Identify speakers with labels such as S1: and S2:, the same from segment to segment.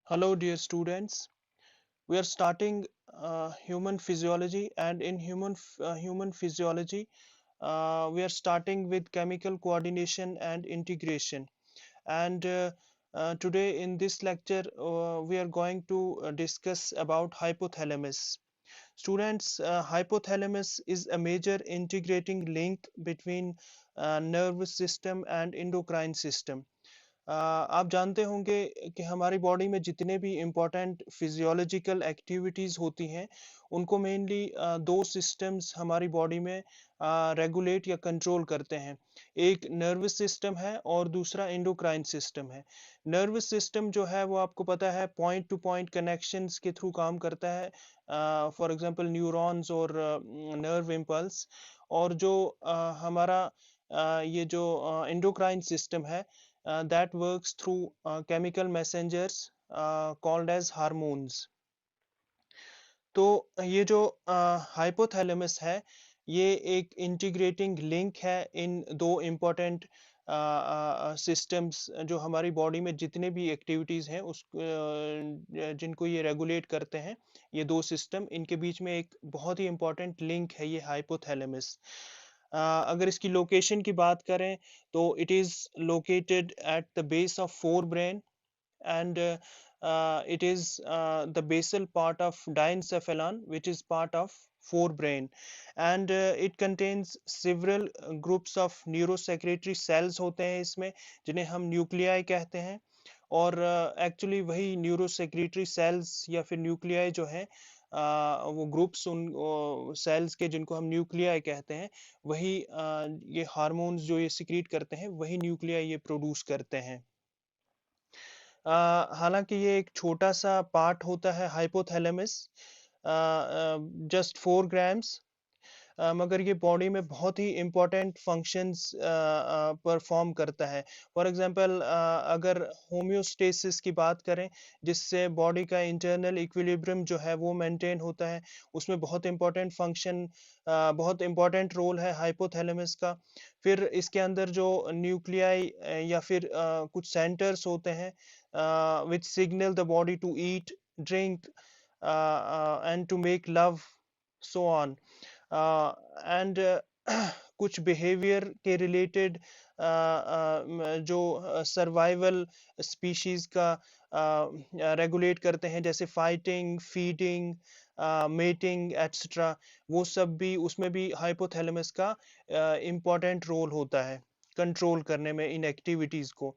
S1: Hello, dear students. We are starting human physiology, and in human physiology, we are starting with chemical coordination and integration. And today, in this lecture, we are going to discuss about hypothalamus. Students, hypothalamus is a major integrating link between nervous system and endocrine system. आप जानते होंगे कि हमारी body में जितने भी important physiological activities होती हैं उनको मेनली दो सिस्टम्स हमारी बॉडी में रेगुलेट या कंट्रोल करते हैं। एक नर्वस सिस्टम है और दूसरा एंडोक्राइन सिस्टम है। नर्वस सिस्टम जो है वो आपको पता है पॉइंट टू पॉइंट कनेक्शंस के थ्रू काम करता है, फॉर एग्जांपल न्यूरॉन्स और नर्व इम्पल्स। और जो हमारा ये जो एंडोक्राइन सिस्टम है, that works through chemical messengers called as hormones. तो ये जो हाइपोथैलेमस है ये एक इंटीग्रेटिंग लिंक है इन दो इम्पोर्टेंट सिस्टम्स जो हमारी बॉडी में जितने भी एक्टिविटीज़ हैं उस जिनको ये रेगुलेट करते हैं। ये दो सिस्टम इनके बीच में एक बहुत ही इम्पोर्टेंट लिंक है ये हाइपोथैलेमस। अगर इसकी लोकेशन की बात करें तो it is located at the base of fore brain, and it is the basal part of diencephalon, which is part of forebrain, and it contains several groups of neurosecretory cells होते हैं इसमें, जिन्हें हम nuclei कहते हैं। और actually वही neurosecretory cells या फिर न्यूक्लियाई जो है, वो ग्रुप्स उन सेल्स के जिनको हम न्यूक्लियाई कहते हैं, वही ये हार्मोन्स जो ये सिक्रीट करते हैं वही न्यूक्लियाई ये प्रोड्यूस करते हैं। हालांकि ये एक छोटा सा पार्ट होता है हाइपोथैलेमस, जस्ट 4 ग्राम्स, मगर ये बॉडी में बहुत ही इम्पोर्टेंट फंक्शंस परफॉर्म करता है। फॉर एग्जांपल, अगर होम्योस्टेसिस की बात करें, जिससे बॉडी का इंटरनल इक्विलिब्रियम जो है वो मेंटेन होता है, उसमें बहुत इम्पोर्टेंट फंक्शन, बहुत इम्पोर्टेंट रोल है हाइपोथैलेमस का। फिर इसके अंदर जो न्यूक्लियाई या फिर कुछ सेंटर्स होते हैं which signal the body to eat, drink and to make love, so on, and कुछ बिहेवियर के रिलेटेड जो सर्वाइवल स्पीशीज का रेगुलेट करते हैं, जैसे फाइटिंग, फीडिंग, मेटिंग एट्सेट्रा, वो सब भी उसमें भी हाइपोथैलेमस का इम्पोर्टेंट रोल होता है कंट्रोल करने में इन एक्टिविटीज़ को।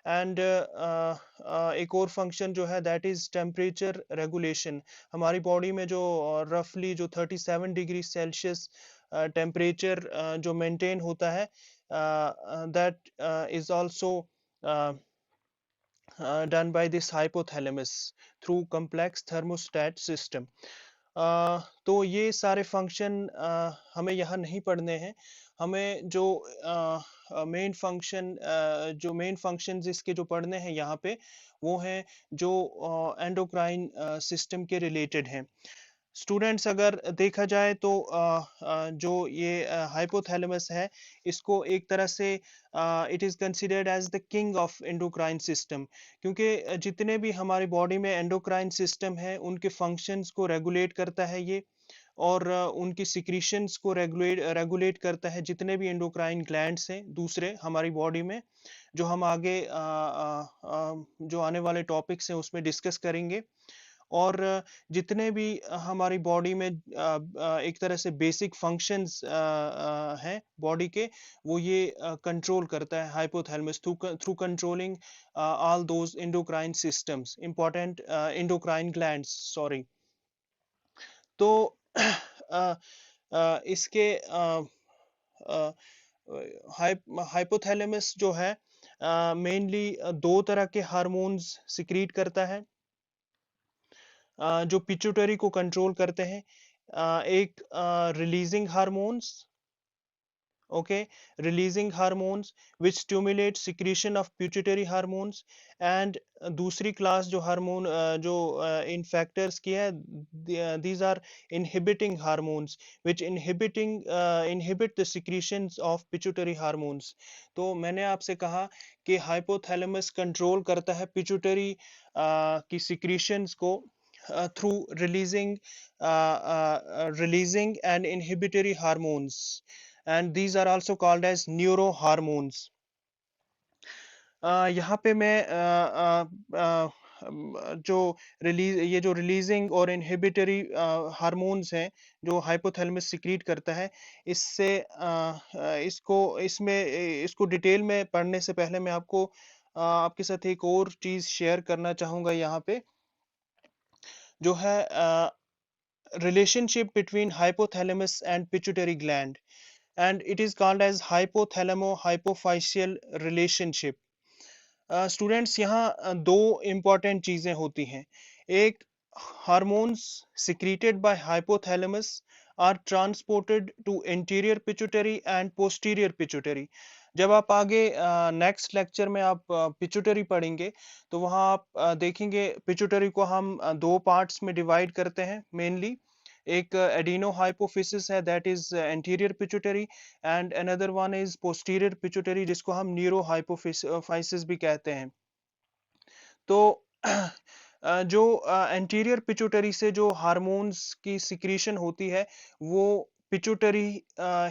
S1: एंड एक और फंक्शन जो है दैट इज़ टेम्परेचर रेगुलेशन। हमारी बॉडी में जो रफली जो 37 डिग्री सेल्सियस टेम्परेचर जो मेंटेन होता है, that is also done by this hypothalamus through complex thermostat system. तो ये सारे फंक्शन हमें यहाँ नहीं पढ़ने हैं। हमें जो मेन फंक्शंस इसके जो पढ़ने हैं यहाँ पे, वो हैं जो एंडोक्राइन सिस्टम के रिलेटेड हैं। स्टूडेंट्स, अगर देखा जाए तो जो ये हाइपोथैलेमस है, इसको एक तरह से it is considered as the king of endocrine system, क्योंकि जितने भी हमारी बॉडी में एंडोक्राइन सिस्टम है उनके फंक्शंस को रेगुलेट करता है ये, और उनकी सिक्रीशंस को रेगुलेट रेगुलेट करता है। जितने भी एंडोक्राइन ग्लैंड्स हैं दूसरे हमारी बॉडी में, जो हम आगे जो आने वाले टॉपिक्स हैं उसमें डिस्कस करेंगे। और जितने भी हमारी बॉडी में एक तरह से बेसिक फंक्शंस हैं बॉडी के, वो ये कंट्रोल करता है hypothalamus through controlling all those endocrine systems, important endocrine glands, sorry. तो इसके हाइपोथैलेमस जो है मेनली दो तरह के हार्मोन्स सिक्रीट करता है जो पिट्यूटरी को कंट्रोल करते हैं। एक releasing hormones okay, releasing hormones which stimulate secretion of pituitary hormones, and दूसरी क्लास जो हार्मोन जो इन फैक्टर्स की है, these are inhibiting hormones which inhibit the secretions of pituitary hormones. तो मैंने आपसे कहा कि हाइपोथैलेमस कंट्रोल करता है पिट्यूटरी की secretions को through releasing and inhibitory hormones, and these are also called as neurohormones. यहाँ पे मैं जो रिलीजिंग और इनहिबिटरी हार्मोन्स हैं जो हाइपोथैलेमस सिक्रीट करता है, इससे इसको डिटेल में पढ़ने से पहले मैं आपको आपके साथ एक और चीज़ शेयर करना चाहूँगा यहाँ पे, जो है relationship between hypothalamus and pituitary gland, and it is called as hypothalamo-hypophyseal relationship. Students यहाँ दो इम्पॉर्टेंट चीज़ें होती हैं। एक, hormones secreted by hypothalamus are transported to interior pituitary and posterior pituitary. जब आप आगे नेक्स्ट लेक्चर में आप पिट्यूटरी पढ़ेंगे, तो वहाँ आप देखेंगे पिट्यूटरी को हम दो पार्ट्स में डिवाइड करते हैं मेनली। एक एडिनो हाइपोफिसिस है, that is anterior pituitary, and another one is posterior pituitary, जिसको हम न्यूरो हाइपोफिसिस भी कहते हैं। तो जो एंटीरियर पिट्यूटरी से जो हार्मोन्स की सिक्रीशन होती है, वो पिट्यूटरी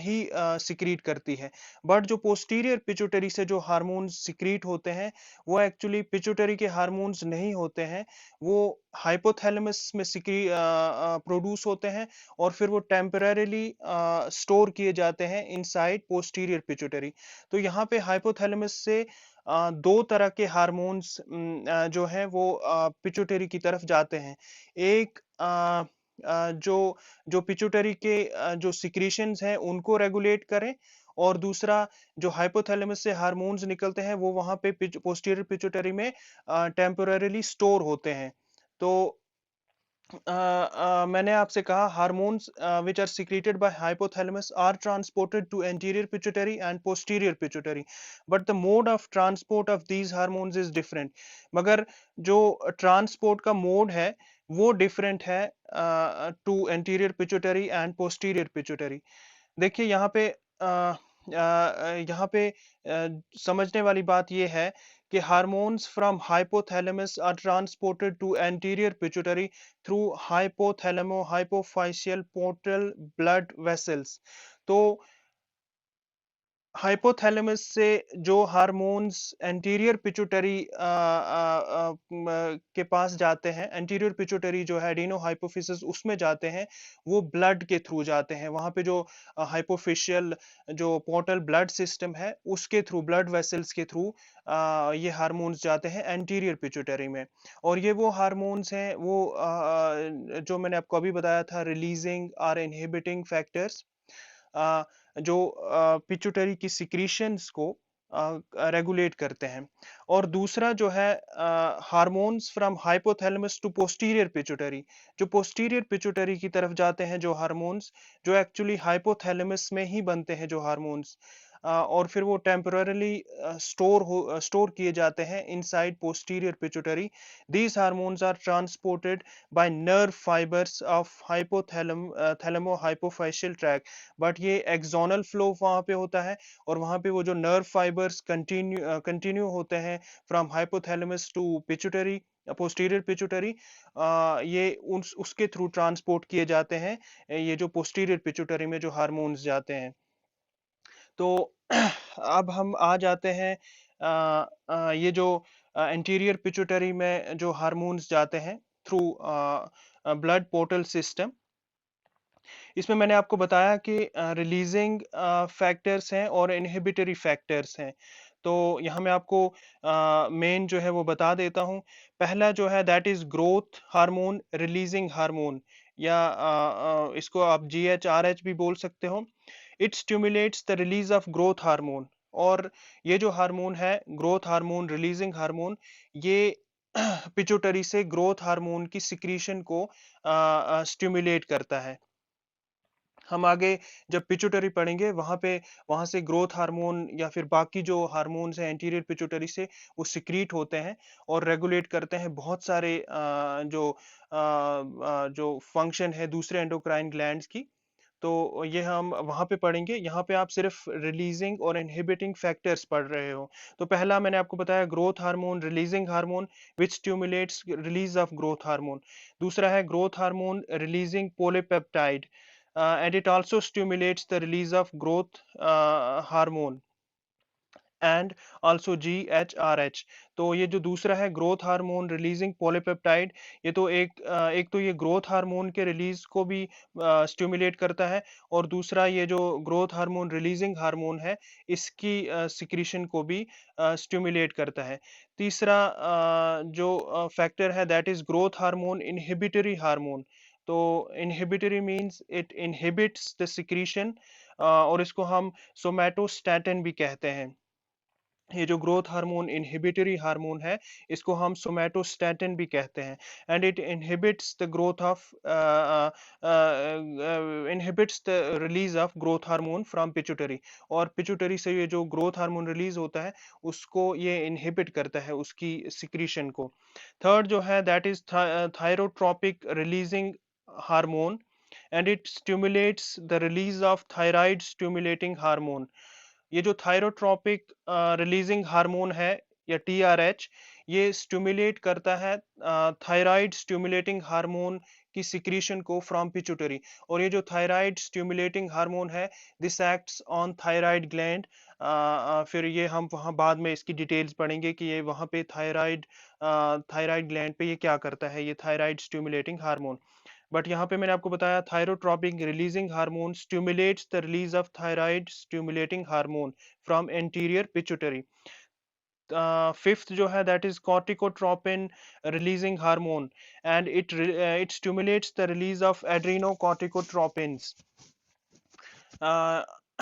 S1: ही सिक्रीट करती है, बट जो पोस्टीरियर पिट्यूटरी से जो हार्मोन्स सिक्रीट होते हैं, वो एक्चुअली पिट्यूटरी के हार्मोन्स नहीं होते हैं, वो हाइपोथैलेमस में प्रोड्यूस होते हैं, और फिर वो टेम्पररीली स्टोर किए जाते हैं इनसाइड पोस्टीरियर पिट्यूटरी। तो यहाँ पे हाइपोथैलेमस से दो तरह के हार्मोन्स जो हैं वो पिट्यूटरी की तरफ जाते हैं। एक जो जो पिट्यूटरी के जो सिक्रीशंस हैं उनको रेगुलेट करें, और दूसरा जो हाइपोथैलेमस से हार्मोन्स निकलते हैं वो वहां पे पोस्टीरियर पिट्यूटरी में टेम्पोररीली स्टोर होते हैं। तो मैंने आपसे कहा hormones which are secreted by hypothalamus are transported to anterior pituitary and posterior pituitary, but the mode of transport of these hormones is different. मगर जो ट्रांसपोर्ट का मोड है वो डिफरेंट है to anterior pituitary and posterior pituitary. देखिए यहाँ पे समझने वाली बात ये है कि hormones from hypothalamus are transported to anterior pituitary through hypothalamo hypophyseal portal blood vessels. तो हाइपोथैलेमस से जो हार्मोन्स एंटीरियर पिट्यूटरी के पास जाते हैं, एंटीरियर पिट्यूटरी जो है एडिनो हाइपोफिसिस उसमें जाते हैं, वो ब्लड के थ्रू जाते हैं। वहां पे जो हाइपोफिशियल जो पोर्टल ब्लड सिस्टम है उसके थ्रू, ब्लड वेसल्स के थ्रू ये हार्मोन्स जाते हैं एंटीरियर पिट्यूटरी में। और ये वो हार्मोन्स हैं वो जो मैंने आपको अभी बताया था, रिलीजिंग और इनहिबिटिंग फैक्टर्स, जो पिट्यूटरी की सिक्रीशंस को रेगुलेट करते हैं। और दूसरा जो है hormones from hypothalamus to posterior pituitary, जो पोस्टीरियर पिट्यूटरी की तरफ जाते हैं जो हार्मोन्स, जो एक्चुअली हाइपोथैलेमस में ही बनते हैं जो हार्मोन्स, और फिर वो टेम्पररीली स्टोर किए जाते हैं inside posterior pituitary. These hormones are transported by nerve fibres of thalamo hypophyseal tract, but ये एक्सोनल फ्लो वहां पे होता है, और वहां पे वो जो नर्व फाइबर्स कंटिन्यू होते हैं from hypothalamus to pituitary, posterior pituitary, ये उसके थ्रू ट्रांसपोर्ट किए जाते हैं ये जो पोस्टीरियर पिट्यूटरी में जो हार्मोन्स जाते हैं। तो अब हम आ जाते हैं ये जो एंटीरियर पिट्यूटरी में जो हार्मोन्स जाते हैं थ्रू ब्लड पोर्टल सिस्टम, इसमें मैंने आपको बताया कि रिलीजिंग फैक्टर्स हैं और इनहिबिटरी फैक्टर्स हैं। तो यहाँ मैं आपको मेन जो है वो बता देता हूँ। पहला जो है that is growth hormone releasing hormone, या इसको आप GHRH भी बोल सकते हो। It stimulates the release of growth hormone, और ये जो हार्मोन है ग्रोथ हार्मोन रिलीजिंग हार्मोन, ये पिट्यूटरी से ग्रोथ हार्मोन की सिक्रीशन को स्टिमुलेट करता है। हम आगे जब पिट्यूटरी पढ़ेंगे वहां से ग्रोथ हार्मोन या फिर बाकी जो हार्मोन्स हैं एंटीरियर पिट्यूटरी से वो सिक्रीट होते हैं और रेगुलेट करते हैं बहुत सारे जो फंक्शन है दूसरे एंडोक्राइन ग्लैंड्स की। तो ये हम वहां पे पढ़ेंगे। यहाँ पे आप सिर्फ रिलीजिंग और इनहिबिटिंग फैक्टर्स पढ़ रहे हो। तो पहला मैंने आपको बताया growth hormone, releasing hormone which stimulates release of growth hormone. दूसरा है growth hormone releasing polypeptide and it also stimulates the release of growth hormone and also GHRH। तो ये जो दूसरा है ग्रोथ हार्मोन रिलीजिंग पॉलीपेप्टाइड, ये तो एक तो ये ग्रोथ हार्मोन के रिलीज को भी स्टिमुलेट करता है, और दूसरा ये जो ग्रोथ हार्मोन रिलीजिंग हार्मोन है इसकी सिक्रीशन को भी स्टिमुलेट करता है। तीसरा जो फैक्टर है that is growth hormone inhibitory hormone. तो inhibitory means it inhibits the secretion, और इसको हम सोमैटोस्टैटिन भी कहते हैं। ये जो ग्रोथ हार्मोन इनहिबिटरी हार्मोन है इसको हम सोमैटोस्टैटिन भी कहते हैं। And it inhibits the growth of inhibits the release of growth hormone from pituitary, और पिट्यूटरी से ये जो ग्रोथ हार्मोन रिलीज होता है उसको ये इनहिबिट करता है उसकी सिक्रीशन को। थर्ड जो है that is thyrotropic releasing hormone and it stimulates the release of thyroid stimulating hormone. ये जो थायरोट्रोपिक रिलीजिंग हार्मोन है या TRH, ये स्टिमुलेट करता है थायराइड स्टिमुलेटिंग हार्मोन की सिक्रीशन को फ्रॉम पिट्यूटरी। और ये जो थायराइड स्टिमुलेटिंग हार्मोन है this acts on thyroid gland. फिर ये हम वहाँ बाद में इसकी डिटेल्स पढ़ेंगे कि ये वहाँ पे थायराइड ग्लैंड पे ये क्या करता है ये थायराइड स्टिमुलेटिंग हार्मोन। बट यहाँ पे मैंने आपको बताया thyrotropic releasing hormone stimulates the release of thyroid stimulating hormone from anterior pituitary. Fifth जो है that is corticotropin releasing hormone and it stimulates the release of adrenocorticotropins.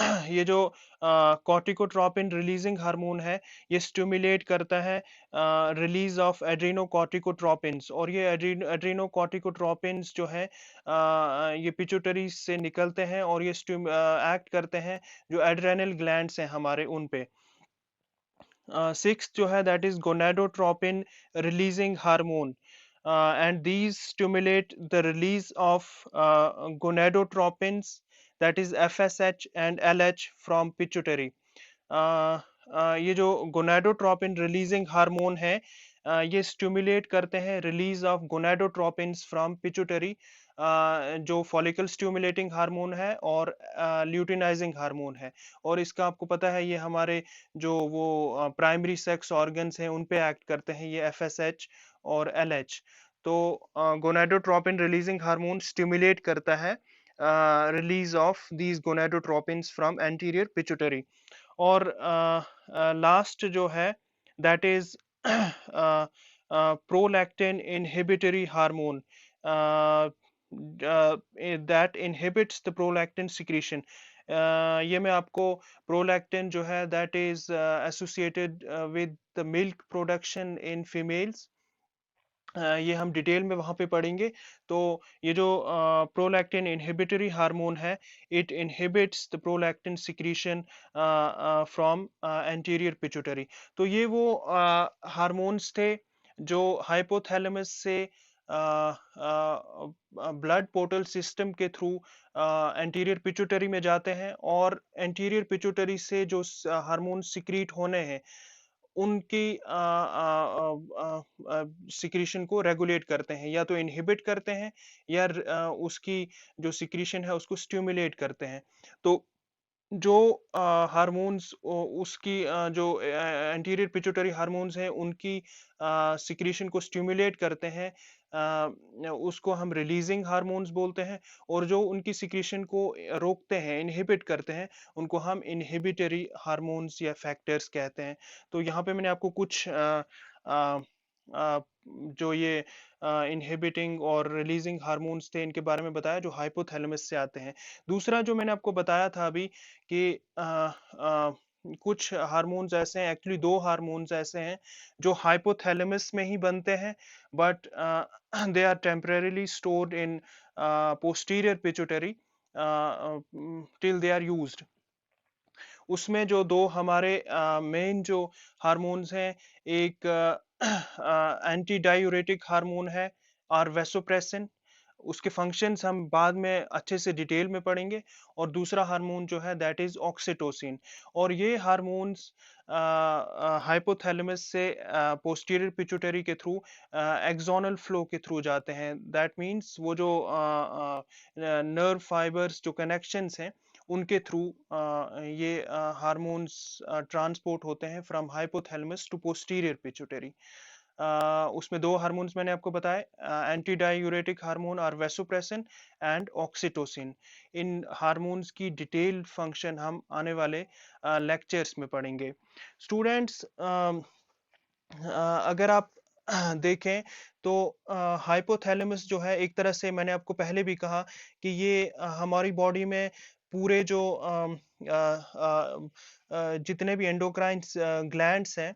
S1: ये जो कॉर्टिकोट्रोपिन रिलीजिंग हार्मोन है ये स्टिमुलेट करता है रिलीज ऑफ एड्रीनोकॉर्टिकोट्रोपिन्स, और ये एड्रीनोकॉर्टिकोट्रोपिन्स जो है ये पिट्यूटरी से निकलते हैं और ये एक्ट करते हैं जो एड्रेनल ग्लैंड्स हैं हमारे उन पे। Sixth जो है that is gonadotropin releasing hormone, and these stimulate the release of gonadotropins, that is FSH and LH from pituitary। ये जो गोनाडोट्रोपिन रिलीजिंग हार्मोन है ये स्टिमुलेट करते हैं release of gonadotropins from pituitary, जो फॉलिकल स्टिमुलेटिंग हार्मोन है और luteinizing hormone है। और इसका आपको पता है ये हमारे जो वो प्राइमरी सेक्स ऑर्गन्स हैं उन पे एक्ट करते हैं ये FSH और LH। तो गोनाडोट्रोपिन रिलीजिंग हार्मोन स्टिमुलेट करता है release of these gonadotropins from anterior pituitary. और लास्ट जो है that is prolactin inhibitory hormone that inhibits the prolactin secretion. ये मैं आपको प्रोलैक्टिन जो है that is associated with the milk production in females, ये हम डिटेल में वहाँ पे पढ़ेंगे। तो ये जो प्रोलैक्टिन इनहिबिटरी हार्मोन है it inhibits the prolactin secretion from anterior pituitary. तो ये वो हार्मोन्स थे जो हाइपोथैलेमस से ब्लड पोर्टल सिस्टम के थ्रू एंटीरियर पिट्यूटरी में जाते हैं, और एंटीरियर पिट्यूटरी से जो हार्मोन सिक्रीट होने हैं उनकी सिक्रीशन को रेगुलेट करते हैं, या तो इनहिबिट करते हैं या उसकी जो सिक्रीशन है उसको स्टिमुलेट करते हैं। तो जो हार्मोन्स उसकी जो एंटीरियर पिट्यूटरी हार्मोन्स हैं उनकी सिक्रीशन को स्टिमुलेट करते हैं उसको हम रिलीजिंग हार्मोन्स बोलते हैं, और जो उनकी सिक्रीशन को रोकते हैं इनहिबिट करते हैं उनको हम इनहिबिटरी हार्मोन्स या फैक्टर्स कहते हैं। तो यहाँ पे मैंने आपको कुछ अ, अ, जो ये इनहिबिटिंग और रिलीजिंग हार्मोन्स थे इनके बारे में बताया जो हाइपोथैलेमस से आते हैं। दूसरा जो मैंने आपको बताया था अभी कि कुछ हार्मोन्स ऐसे हैं, एक्चुअली दो हार्मोन्स ऐसे हैं जो हाइपोथैलेमस में ही बनते हैं, but they are temporarily stored in posterior pituitary. till they are used. उसमें जो दो हमारे मेन जो हार्मोन्स हैं, एक एंटी डायूरेटिक हार्मोन है और वेसोप्रेसिन। उसके फंक्शंस हम बाद में अच्छे से डिटेल में पढ़ेंगे। और दूसरा हार्मोन जो है दैट इज ऑक्सीटोसिन। और ये हार्मोन्स हाइपोथैलेमस से पोस्टीरियर पिट्यूटरी के थ्रू एक्सोनल फ्लो के थ्रू जाते हैं। दैट मींस वो जो नर्व फाइबर्स जो कनेक्शंस हैं उनके थ्रू ये हार्मोन्स ट्रांसपोर्ट होते हैं from hypothalamus to posterior pituitary. उसमें दो हार्मोन्स मैंने आपको बताए, एंटी डायूरेटिक हार्मोन और वेसोप्रेसिन एंड ऑक्सीटोसिन। इन हार्मोन्स की डिटेल फंक्शन हम आने वाले लेक्चर्स में पढ़ेंगे। स्टूडेंट्स, अगर आप देखें तो हाइपोथैलेमस जो है, एक तरह से मैंने आपको पहले भी कहा कि ये हमारी बॉडी में पूरे जो जितने भी एंडोक्राइन ग्लैंड्स हैं,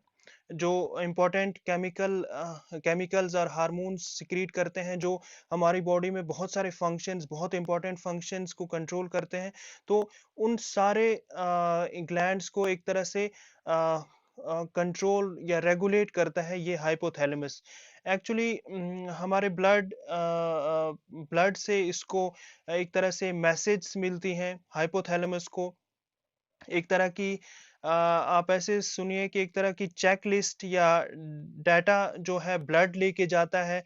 S1: जो इम्पोर्टेंट केमिकल्स और हार्मोन्स सिक्रीट करते हैं, जो हमारी बॉडी में बहुत सारे फंक्शंस, बहुत इंपॉर्टेंट फंक्शंस को कंट्रोल करते हैं। तो उन सारे ग्लैंड्स को एक तरह से कंट्रोल या रेगुलेट करता है ये हाइपोथैलेमस। एक्चुअली हमारे ब्लड से इसको एक तरह से मैसेज मिलती हैं हाइपोथैलेमस को। एक तरह की आप ऐसे सुनिए कि एक तरह की चेकलिस्ट या डाटा जो है ब्लड लेके जाता है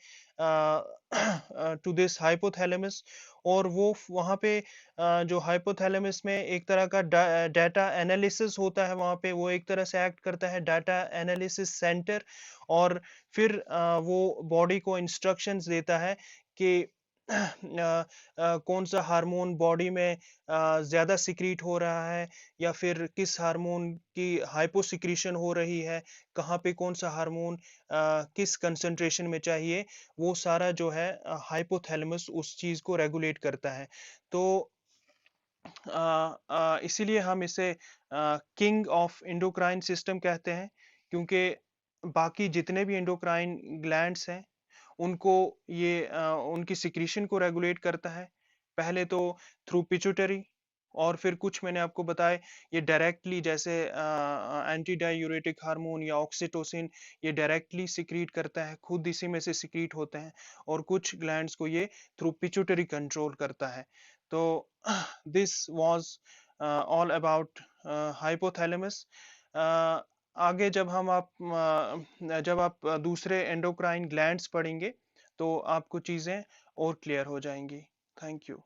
S1: टू दिस हाइपोथैलेमस। और वो वहाँ पे जो हाइपोथैलेमस में एक तरह का डाटा एनालिसिस होता है, वहाँ पे वो एक तरह से एक्ट करता है डाटा एनालिसिस सेंटर। और फिर वो बॉडी को इंस्ट्रक्शंस देता है कि कौन सा हार्मोन बॉडी में ज़्यादा सिक्रीट हो रहा है, या फिर किस हार्मोन की हाइपोसिक्रीशन हो रही है, कहाँ पे कौन सा हार्मोन किस कंसंट्रेशन में चाहिए। वो सारा जो है हाइपोथैलेमस उस चीज़ को रेगुलेट करता है। तो इसीलिए हम इसे किंग ऑफ एंडोक्राइन सिस्टम कहते हैं, क्योंकि बाकी जितने भी एंडोक्राइन ग्लैंड्स हैं उनको ये उनकी सिक्रीशन को रेगुलेट करता है। पहले तो थ्रू पिट्यूटरी, और फिर कुछ मैंने आपको बताए ये डायरेक्टली, जैसे एंटी डायूरेटिक हार्मोन या ऑक्सीटोसिन, ये डायरेक्टली सिक्रीट करता है, खुद इसी में से सिक्रीट होते हैं। और कुछ ग्लैंड्स को ये थ्रू पिट्यूटरी कंट्रोल करता है। तो this was all about hypothalamus. आगे जब आप दूसरे एंडोक्राइन ग्लैंड्स पढ़ेंगे तो आपको चीज़ें और क्लियर हो जाएंगी। Thank you.